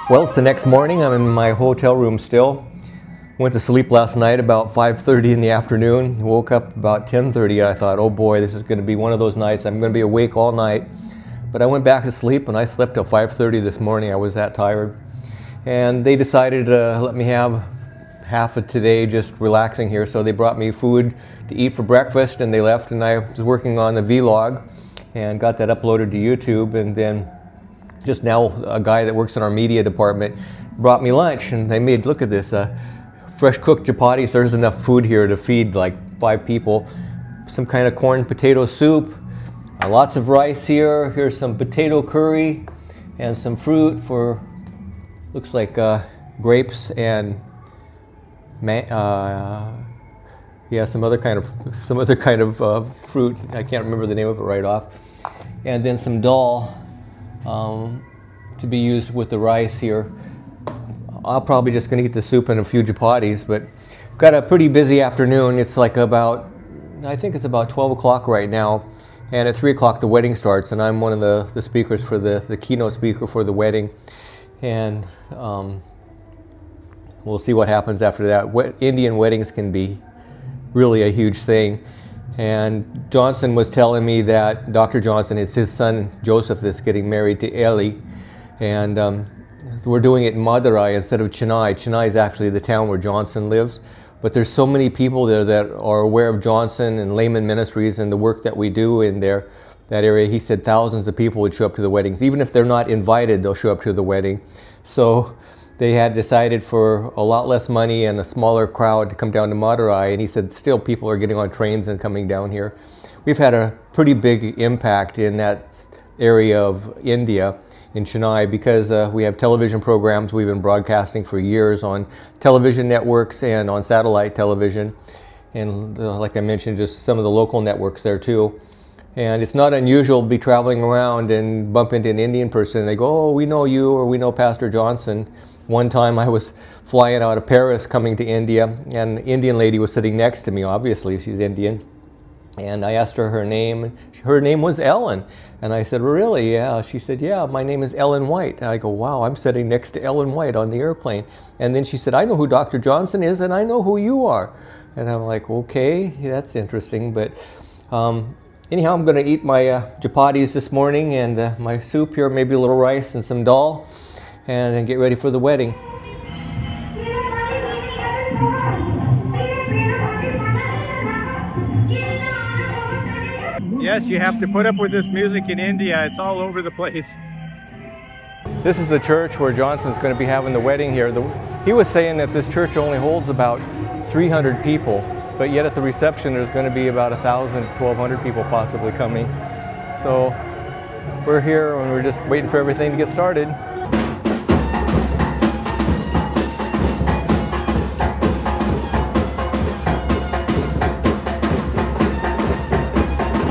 Well, it's the next morning. I'm in my hotel room still. Went to sleep last night about 5:30 in the afternoon. Woke up about 10:30 and I thought, oh boy, this is going to be one of those nights. I'm going to be awake all night. But I went back to sleep and I slept till 5:30 this morning. I was that tired. And they decided to let me have half of today just relaxing here. So they brought me food to eat for breakfast and they left, and I was working on the vlog and got that uploaded to YouTube. And then just now a guy that works in our media department brought me lunch, and they made, look at this, fresh cooked chapatis. There's enough food here to feed like 5 people. Some kind of corn potato soup, lots of rice here. Here's some potato curry and some fruit for, looks like grapes and yeah, some other kind of fruit. I can't remember the name of it right off. And then some dal to be used with the rice here. I'm probably just going to eat the soup and a few chapatis, but got a pretty busy afternoon. It's like about, I think it's about 12 o'clock right now, and at 3 o'clock the wedding starts, and I'm one of the speakers for the keynote speaker for the wedding. And we'll see what happens after that. Indian weddings can be really a huge thing. And Johnson was telling me that Dr. Johnson, it's his son Joseph that's getting married to Ellie, and we're doing it in Madurai instead of Chennai. Chennai is actually the town where Johnson lives, but there's so many people there that are aware of Johnson and Layman Ministries and the work that we do in there, that area. He said thousands of people would show up to the weddings. Even if they're not invited, they'll show up to the wedding. So they had decided for a lot less money and a smaller crowd to come down to Madurai, and he said still people are getting on trains and coming down here. We've had a pretty big impact in that area of India, in Chennai, because we have television programs. We've been broadcasting for years on television networks and on satellite television, and like I mentioned, just some of the local networks there too. And it's not unusual to be traveling around and bump into an Indian person and they go, oh, we know you, or we know Pastor Johnson. One time I was flying out of Paris coming to India, and the Indian lady was sitting next to me. Obviously she's Indian, and I asked her name. Her name was Ellen, and I said, really? Yeah. She said, yeah, my name is Ellen White. And I go, wow, I'm sitting next to Ellen White on the airplane. And then she said, I know who Dr. Johnson is, and I know who you are. And I'm like, okay, that's interesting. But anyhow, I'm going to eat my chapatis this morning and my soup here, maybe a little rice and some dal, and then get ready for the wedding. Yes, you have to put up with this music in India. It's all over the place. This is the church where Johnson's going to be having the wedding here. He was saying that this church only holds about 300 people, but yet at the reception there's going to be about 1,000, 1,200 people possibly coming. So we're here and we're just waiting for everything to get started.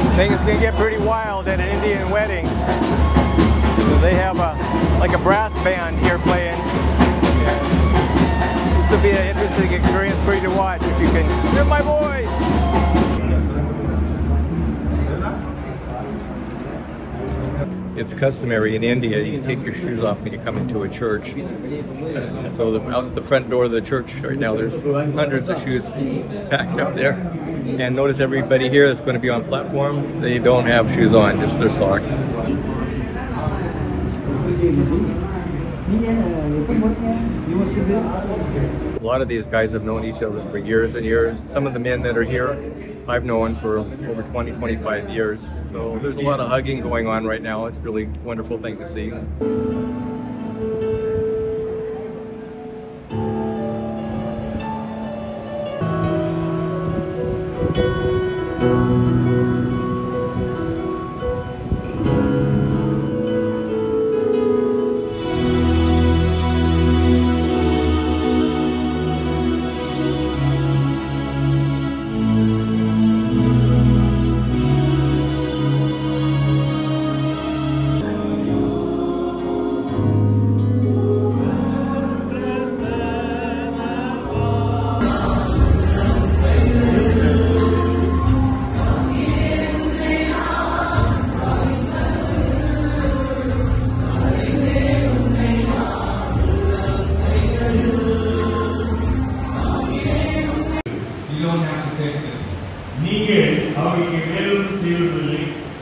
I think it's going to get pretty wild at an Indian wedding. So they have like a brass band here playing. Yeah. This will be an interesting experience for you to watch if you can hear my voice. It's customary in India, you take your shoes off when you come into a church. So out the front door of the church right now, there's hundreds of shoes packed up there. And notice everybody here that's going to be on platform, they don't have shoes on, just their socks. A lot of these guys have known each other for years and years. Some of the men that are here I've known for over 20, 25 years. So there's a lot of hugging going on right now. It's really a wonderful thing to see.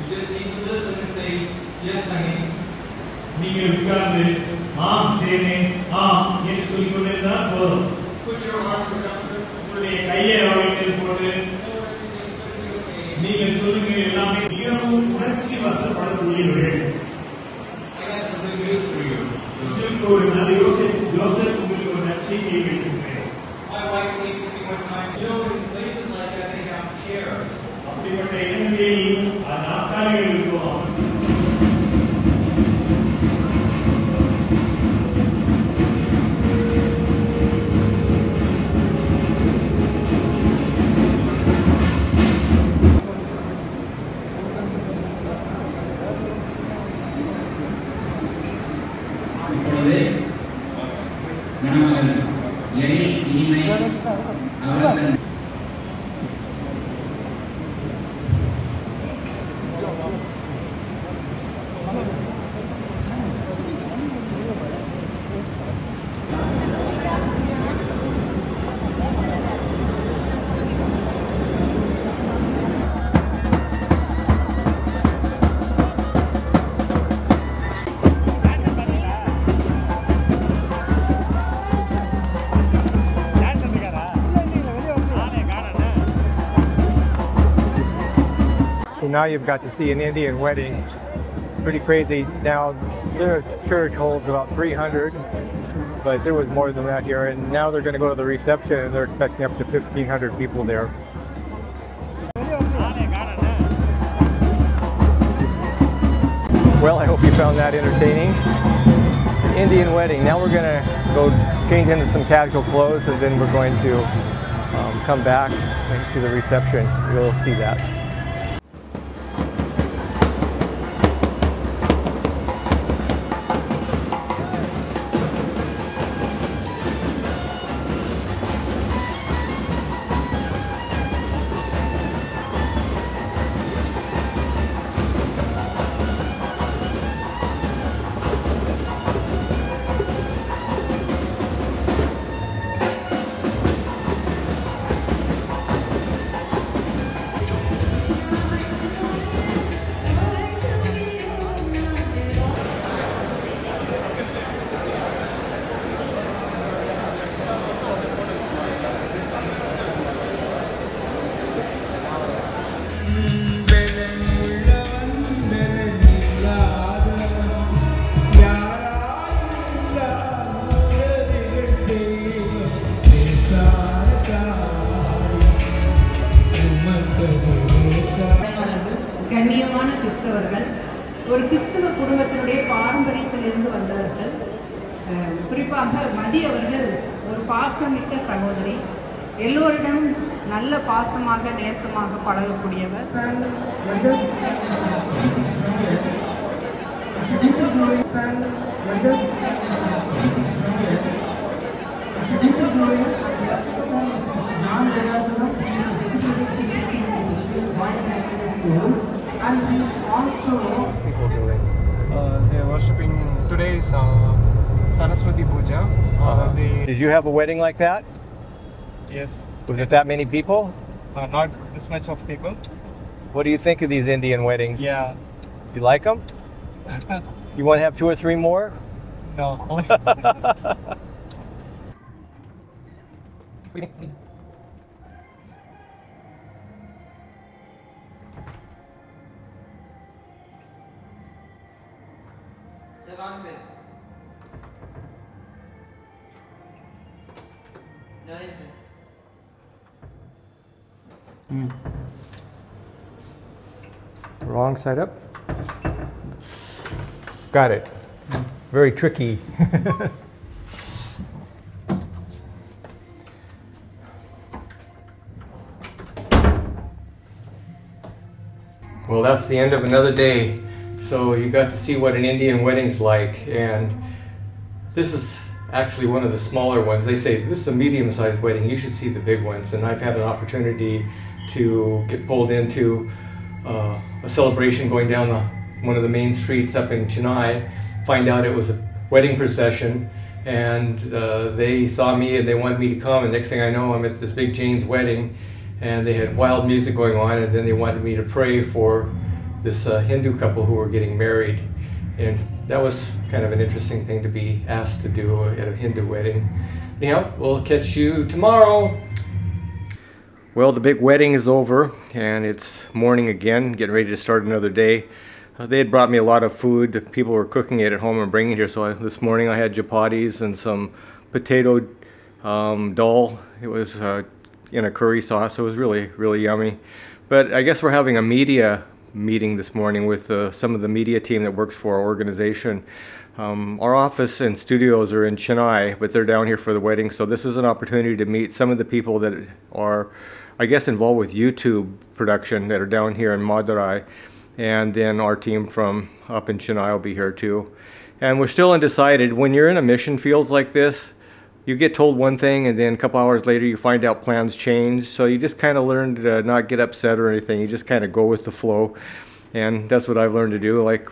just need to listen and say, yes, honey. Put your arms around her. I got some good news for you. My wife came to me one time. You know, in places like that, they have chairs. So now you've got to see an Indian wedding. Pretty crazy. Now, their church holds about 300, but there was more than that here. And now they're going to go to the reception, and they're expecting up to 1,500 people there. Well, I hope you found that entertaining. Indian wedding. Now we're going to go change into some casual clothes, and then we're going to come back next to the reception. You'll see that. கண்ணியமான கிறிஸ்தவர்கள் ஒரு கிறிஸ்தவ குடும்பத்தினுடைய பாரம்பரியத்திலிருந்து வந்தவர்கள். குறிப்பாக மதி அவர்கள் ஒரு பாசமிக்க சகோதரி, எல்லோரிடம் நல்ல பாசமாக நேசமாக பழகக்கூடியவர். And he's also they're worshipping today's Saraswati Puja. Did you have a wedding like that? Yes. Was it that many people? Not this much of people. What do you think of these Indian weddings? Yeah. You like them? You want to have 2 or 3 more? No. Wrong side up. Got it. Very tricky. Well, that's the end of another day. So you got to see what an Indian wedding's like, and this is actually one of the smaller ones. They say this is a medium-sized wedding, you should see the big ones. And I've had an opportunity to get pulled into a celebration going down one of the main streets up in Chennai, find out it was a wedding procession, and they saw me and they wanted me to come, and next thing I know I'm at this big Jane's wedding, and they had wild music going on, and then they wanted me to pray for this Hindu couple who were getting married. And that was kind of an interesting thing to be asked to do at a Hindu wedding. Anyhow, we'll catch you tomorrow. Well, the big wedding is over, and it's morning again, getting ready to start another day. They had brought me a lot of food. People were cooking it at home and bringing it here. So this morning I had chapatis and some potato dal. It was in a curry sauce. So it was really, really yummy. But I guess we're having a media meeting this morning with some of the media team that works for our organization. Our office and studios are in Chennai, but they're down here for the wedding. So this is an opportunity to meet some of the people that are, I guess, involved with YouTube production that are down here in Madurai. And then our team from up in Chennai will be here too. And we're still undecided. When you're in a mission fields like this, you get told one thing and then a couple hours later you find out plans change. So you just kind of learn to not get upset or anything. You just kind of go with the flow. And that's what I've learned to do. Like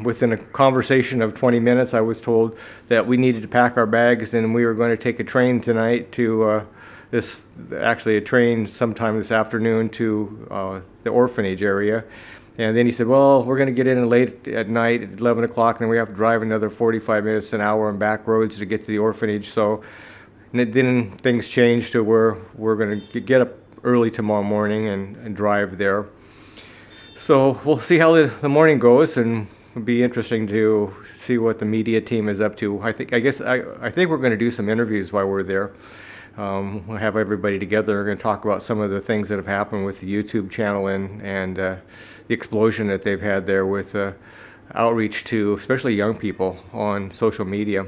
within a conversation of 20 minutes, I was told that we needed to pack our bags and we were going to take a train tonight to actually a train sometime this afternoon to the orphanage area. And then he said, well, we're going to get in late at night at 11 o'clock, and then we have to drive another 45 minutes, an hour on back roads to get to the orphanage. So then things changed to where we're going to get up early tomorrow morning and drive there. So we'll see how the morning goes, and it'll be interesting to see what the media team is up to. I think we're going to do some interviews while we're there. We'll have everybody together. We're going to talk about some of the things that have happened with the YouTube channel and the explosion that they've had there with outreach to especially young people on social media.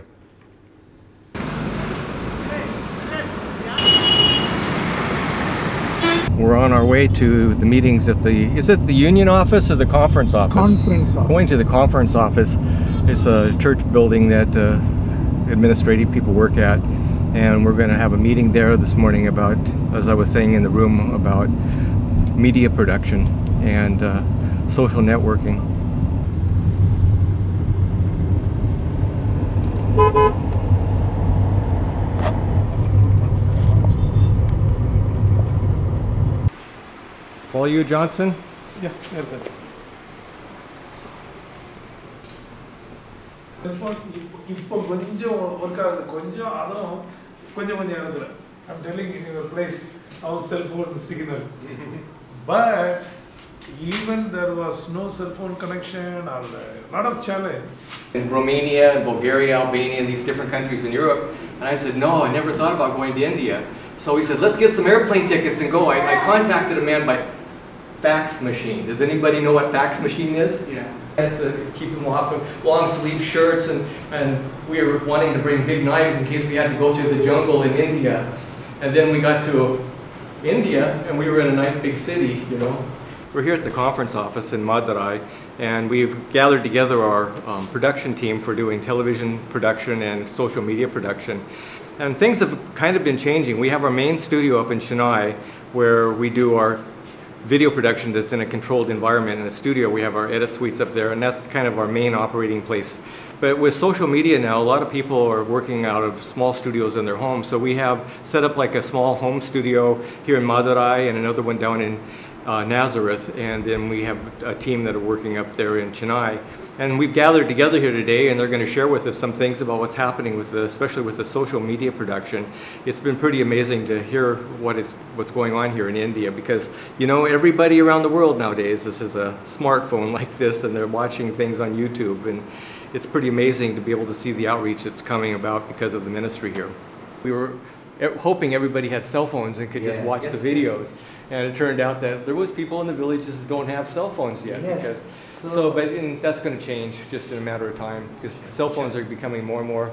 We're on our way to the meetings at is it the union office or the conference office? Conference office. Going to the conference office. It's a church building that administrative people work at. And we're going to have a meeting there this morning about, as I was saying in the room, about media production and social networking. Follow you, Johnson? Yeah, very good. I'm telling you, in your place, our cell phone signal. But even there was no cell phone connection, or a lot of challenge. In Romania and Bulgaria, Albania, and these different countries in Europe. And I said, no, I never thought about going to India. So he said, let's get some airplane tickets and go. I contacted a man by fax machine. Does anybody know what fax machine is? Yeah. It's to keep them off of long sleeve shirts, and we were wanting to bring big knives in case we had to go through the jungle in India. And then we got to India and we were in a nice big city, you know. We're here at the conference office in Madurai, and we've gathered together our production team for doing television production and social media production. And things have kind of been changing. We have our main studio up in Chennai where we do our video production that's in a controlled environment. In a studio, we have our edit suites up there, and that's kind of our main operating place. But with social media now, a lot of people are working out of small studios in their homes. So we have set up like a small home studio here in Madurai and another one down in Nazareth. And then we have a team that are working up there in Chennai. And we've gathered together here today, and they're going to share with us some things about what's happening with especially with the social media production. It's been pretty amazing to hear what's going on here in India, because you know, everybody around the world nowadays has a smartphone like this, and they're watching things on YouTube, and it's pretty amazing to be able to see the outreach that's coming about because of the ministry here. We were hoping everybody had cell phones and could just watch the videos, and it turned out that there was people in the villages that don't have cell phones yet. Because, but that's going to change just in a matter of time, because cell phones are becoming more and more.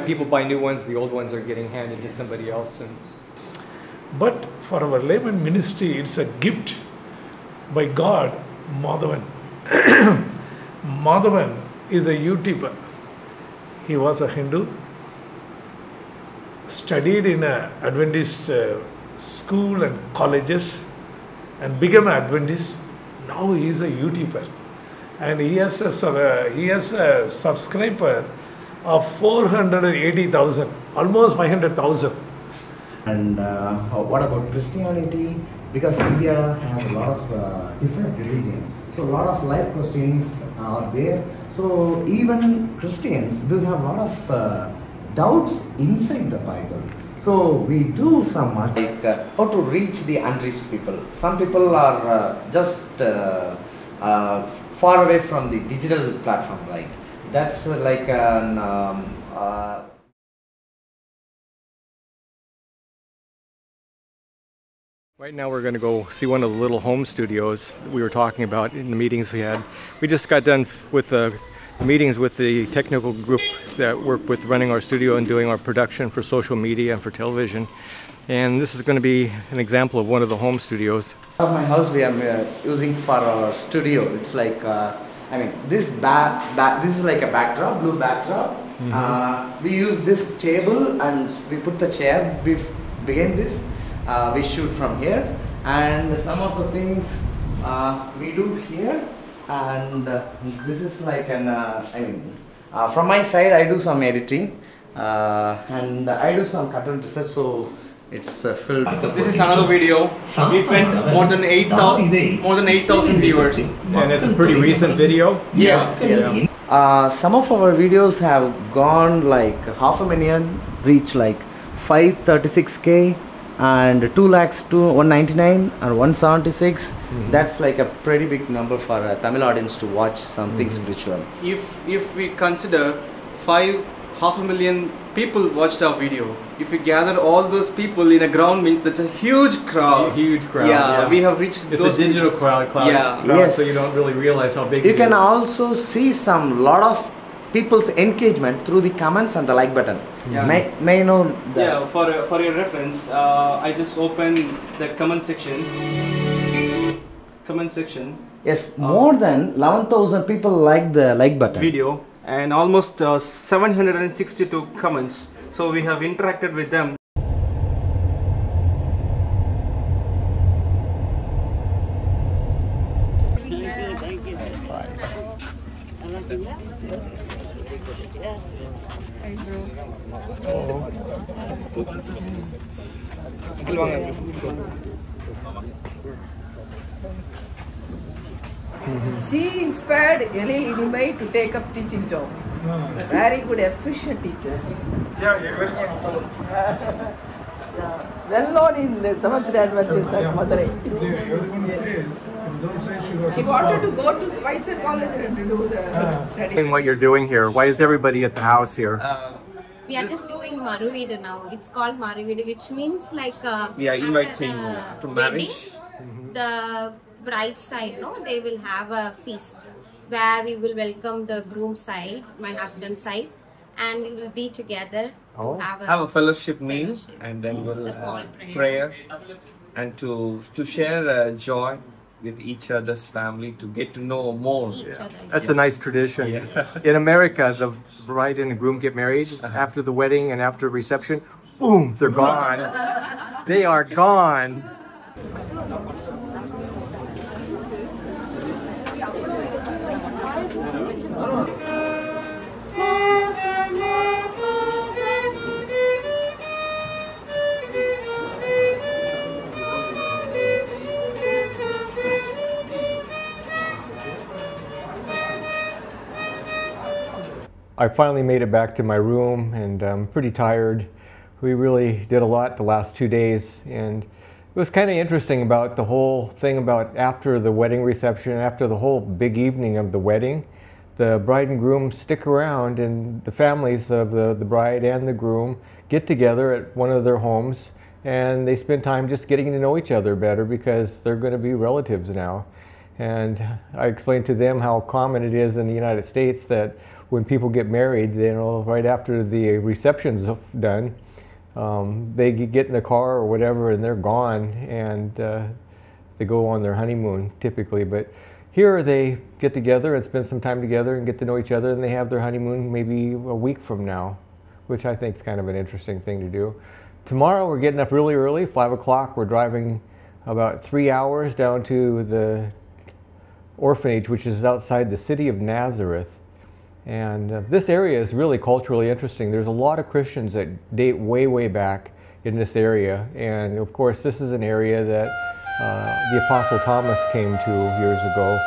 People buy new ones, the old ones are getting handed to somebody else. But for our layman ministry, it's a gift by God. Madhavan. Madhavan is a YouTuber. He was a Hindu, studied in an Adventist school and colleges, and became an Adventist. Now he is a YouTuber, and he has a subscriber of 480,000, almost 500,000, And what about Christianity? Because India has a lot of different religions, so a lot of life questions are there. So even Christians do have a lot of doubts inside the Bible. So we do some like how to reach the unreached people. Some people are just far away from the digital platform. Like that's like an Right now we're going to go see one of the little home studios we were talking about in the meetings we had. We just got done with the meetings with the technical group that work with running our studio and doing our production for social media and for television. And this is going to be an example of one of the home studios. Of my house we are using for our studio. It's like I mean this this is like a backdrop, blue backdrop. We use this table and we put the chair. We begin this. We shoot from here, and some of the things we do here, and this is like an I mean from my side I do some editing and I do some content research, so it's filled. This is another video. It went more than 8,000 viewers. And it's a pretty recent video? Yes. Some of our videos have gone like 500,000, reach like 536K. And 2 lakhs to 199 and 176. That's like a pretty big number for a Tamil audience to watch something spiritual. If we consider 500,000 people watched our video, if we gather all those people in a ground, means that's a huge crowd. A huge crowd. Yeah, we have reached it's those a digital crowd, Yeah. Yes. so you don't really realize how big You it can is. also see some lot of people's engagement through the comments and the like button. Yeah. May know that. Yeah, for your reference, I just opened the comment section. Yes, more than 11,000 people like the like button. Video, and almost 762 comments. So we have interacted with them. She inspired Elil Inimai to take up teaching job. Very good, efficient teachers. Yeah, very good. Well known in the Seventh-day Adventist at Madurai. Everyone says in those days she was. She wanted to go to Spicer College and to do the study. What you're doing here. Why is everybody at the house here? We are just doing Maruvida now. It's called Maruvida, which means like We are inviting after to wedding, marriage. the bride side, no, they will have a feast where we will welcome the groom side, my husband's side, and we will be together. Have a fellowship meal, and then we'll A small prayer, and to share joy with each other's family, to get to know more. Each other. That's a nice tradition. Yeah. In America, the bride and the groom get married after the wedding and after reception. Boom, they're gone. They are gone. I finally made it back to my room, and I'm pretty tired. We really did a lot the last 2 days, and it was kind of interesting about the whole thing about after the wedding reception, after the whole big evening of the wedding, the bride and groom stick around, and the families of the bride and the groom get together at one of their homes, and they spend time just getting to know each other better because they're going to be relatives now. And I explained to them how common it is in the United States that when people get married, you know, right after the reception's done, they get in the car or whatever and they're gone, and they go on their honeymoon typically. But here they get together and spend some time together and get to know each other, and they have their honeymoon maybe a week from now, which I think is kind of an interesting thing to do. Tomorrow we're getting up really early, 5 o'clock. We're driving about 3 hours down to the orphanage, which is outside the city of Nazareth. And this area is really culturally interesting. There's a lot of Christians that date way, way back in this area. And of course, this is an area that the Apostle Thomas came to years ago.